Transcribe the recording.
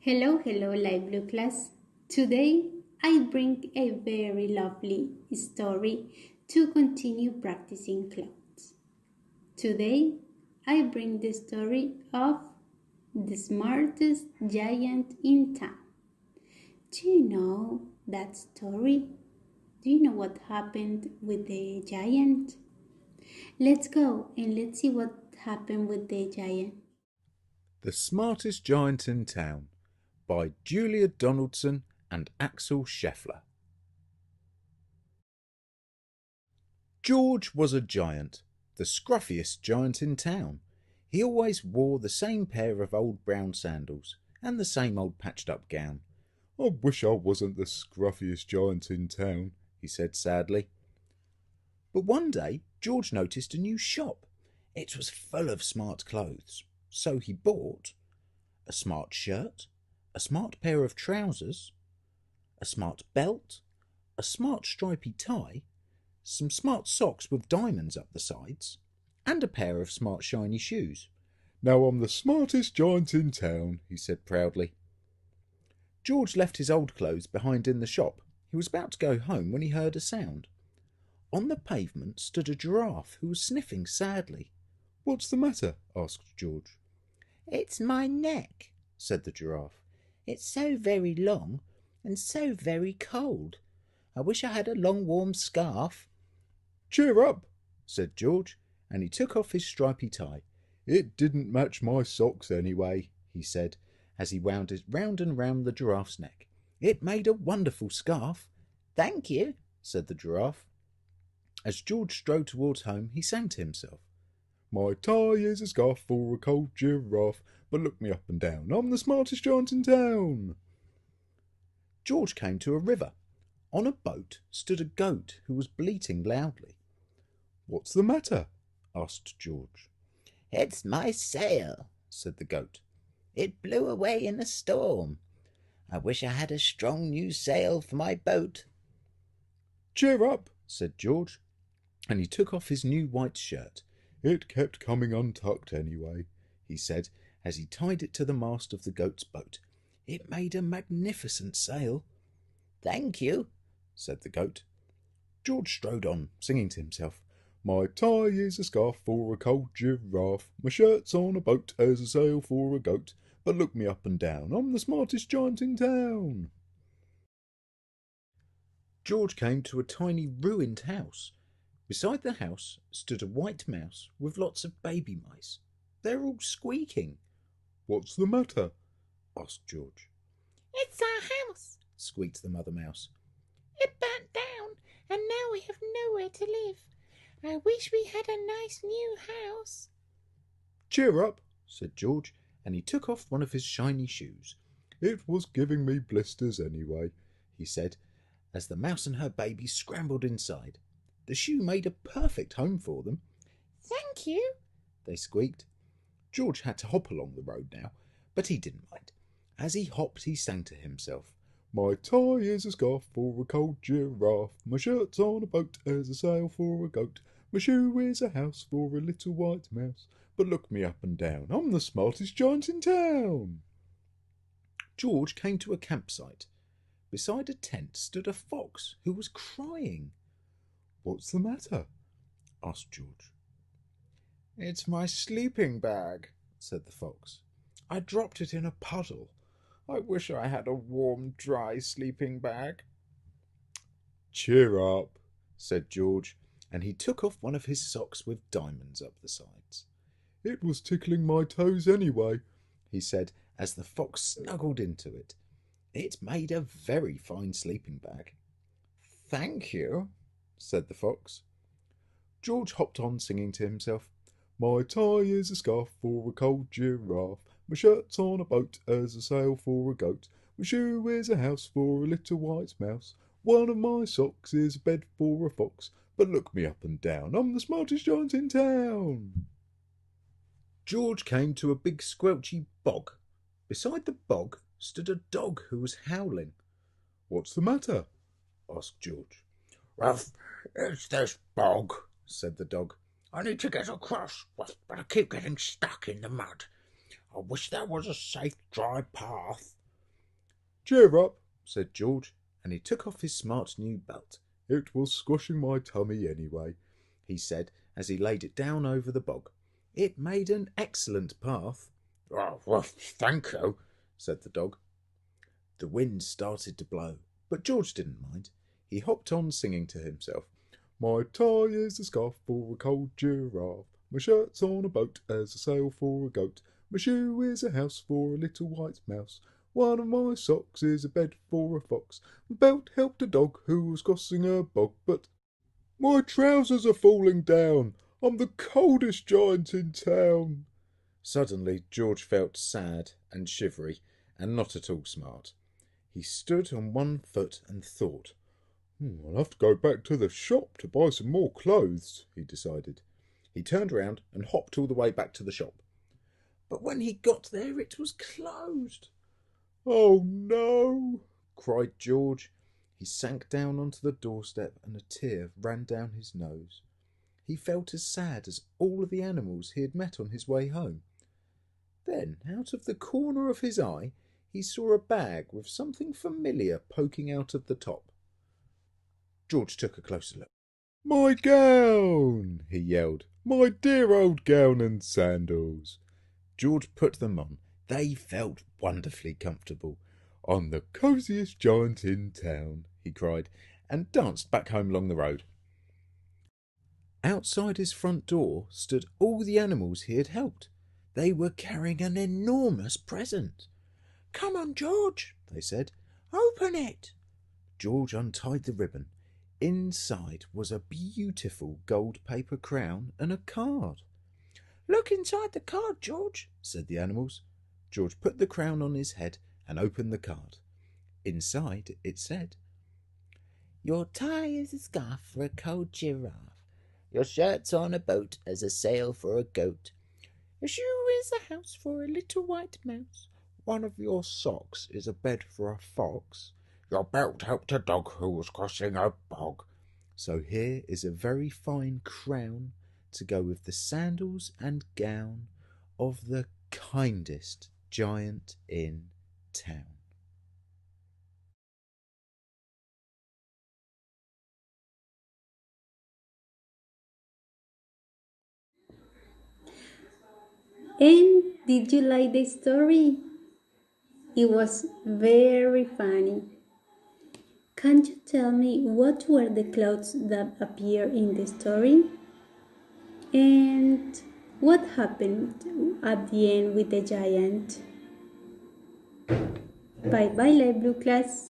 Hello, hello, Light Blue class. Today I bring a very lovely story to continue practicing clouds. Today I bring the story of the smartest giant in town. Do you know that story? Do you know what happened with the giant? Let's go and let's see what happened with the giant. The Smartest Giant in Town by Julia Donaldson and Axel Scheffler. George was a giant, the scruffiest giant in town. He always wore the same pair of old brown sandals and the same old patched up gown. I wish I wasn't the scruffiest giant in town, he said sadly. But one day George noticed a new shop. It was full of smart clothes, so he bought a smart shirt, a smart pair of trousers, a smart belt, a smart stripy tie, some smart socks with diamonds up the sides, and a pair of smart shiny shoes. Now I'm the smartest giant in town, he said proudly. George left his old clothes behind in the shop. He was about to go home when he heard a sound. On the pavement stood a giraffe who was sniffing sadly. What's the matter? Asked George. It's my neck, said the giraffe. It's so very long and so very cold. I wish I had a long warm scarf. Cheer up, said George, and he took off his stripy tie. It didn't match my socks anyway, he said, as he wound it round and round the giraffe's neck. It made a wonderful scarf. Thank you, said the giraffe. As George strode towards home, he sang to himself. My tie is a scarf for a cold giraffe, but look me up and down, I'm the smartest giant in town. George came to a river. On a boat stood a goat who was bleating loudly. What's the matter? Asked George. It's my sail, said the goat. It blew away in a storm. I wish I had a strong new sail for my boat. Cheer up, said George, and he took off his new white shirt. It kept coming untucked anyway, he said, as he tied it to the mast of the goat's boat. It made a magnificent sail. Thank you, said the goat. George strode on, singing to himself. My tie is a scarf for a cold giraffe. My shirt's on a boat as a sail for a goat. But look me up and down, I'm the smartest giant in town. George came to a tiny ruined house. Beside the house stood a white mouse with lots of baby mice. They're all squeaking. What's the matter? Asked George. It's our house, squeaked the mother mouse. It burnt down, and now we have nowhere to live. I wish we had a nice new house. Cheer up, said George, and he took off one of his shiny shoes. It was giving me blisters anyway, he said, as the mouse and her baby scrambled inside. The shoe made a perfect home for them. Thank you, they squeaked. George had to hop along the road now, but he didn't mind. As he hopped, he sang to himself. My tie is a scarf for a cold giraffe. My shirt's on a boat as a sail for a goat. My shoe is a house for a little white mouse. But look me up and down, I'm the smartest giant in town. George came to a campsite. Beside a tent stood a fox who was crying. What's the matter? Asked George. It's my sleeping bag, said the fox. I dropped it in a puddle. I wish I had a warm, dry sleeping bag. Cheer up, said George, and he took off one of his socks with diamonds up the sides. It was tickling my toes anyway, he said, as the fox snuggled into it. It made a very fine sleeping bag. Thank you, said the fox. George hopped on, singing to himself. My tie is a scarf for a cold giraffe. My shirt's on a boat as a sail for a goat. My shoe is a house for a little white mouse. One of my socks is a bed for a fox. But look me up and down, I'm the smartest giant in town. George came to a big squelchy bog. Beside the bog stood a dog who was howling. What's the matter? Asked George. Ruff, it's this bog, said the dog. I need to get across, but I keep getting stuck in the mud. I wish there was a safe, dry path. Cheer up, said George, and he took off his smart new belt. It was squashing my tummy anyway, he said as he laid it down over the bog. It made an excellent path. Oh, well, thank you, said the dog. The wind started to blow, but George didn't mind. He hopped on singing to himself. My tie is a scarf for a cold giraffe. My shirt's on a boat as a sail for a goat. My shoe is a house for a little white mouse. One of my socks is a bed for a fox. My belt helped a dog who was crossing a bog, but my trousers are falling down. I'm the coldest giant in town. Suddenly George felt sad and shivery and not at all smart. He stood on one foot and thought. I'll have to go back to the shop to buy some more clothes, he decided. He turned round and hopped all the way back to the shop. But when he got there, it was closed. Oh no, cried George. He sank down onto the doorstep and a tear ran down his nose. He felt as sad as all of the animals he had met on his way home. Then, out of the corner of his eye, he saw a bag with something familiar poking out of the top. George took a closer look. My gown, he yelled. My dear old gown and sandals. George put them on. They felt wonderfully comfortable. I'm the cosiest giant in town, he cried, and danced back home along the road. Outside his front door stood all the animals he had helped. They were carrying an enormous present. Come on, George, they said. Open it. George untied the ribbon. Inside was a beautiful gold paper crown and a card. Look inside the card, George, said the animals. George put the crown on his head and opened the card. Inside it said, Your tie is a scarf for a cold giraffe. Your shirt's on a boat as a sail for a goat. Your shoe is a house for a little white mouse. One of your socks is a bed for a fox. Your belt helped a dog who was crossing a bog. So here is a very fine crown to go with the sandals and gown of the kindest giant in town. And did you like the story? It was very funny. Can you tell me what were the clothes that appear in the story? And what happened at the end with the giant? Bye bye, Light Blue class.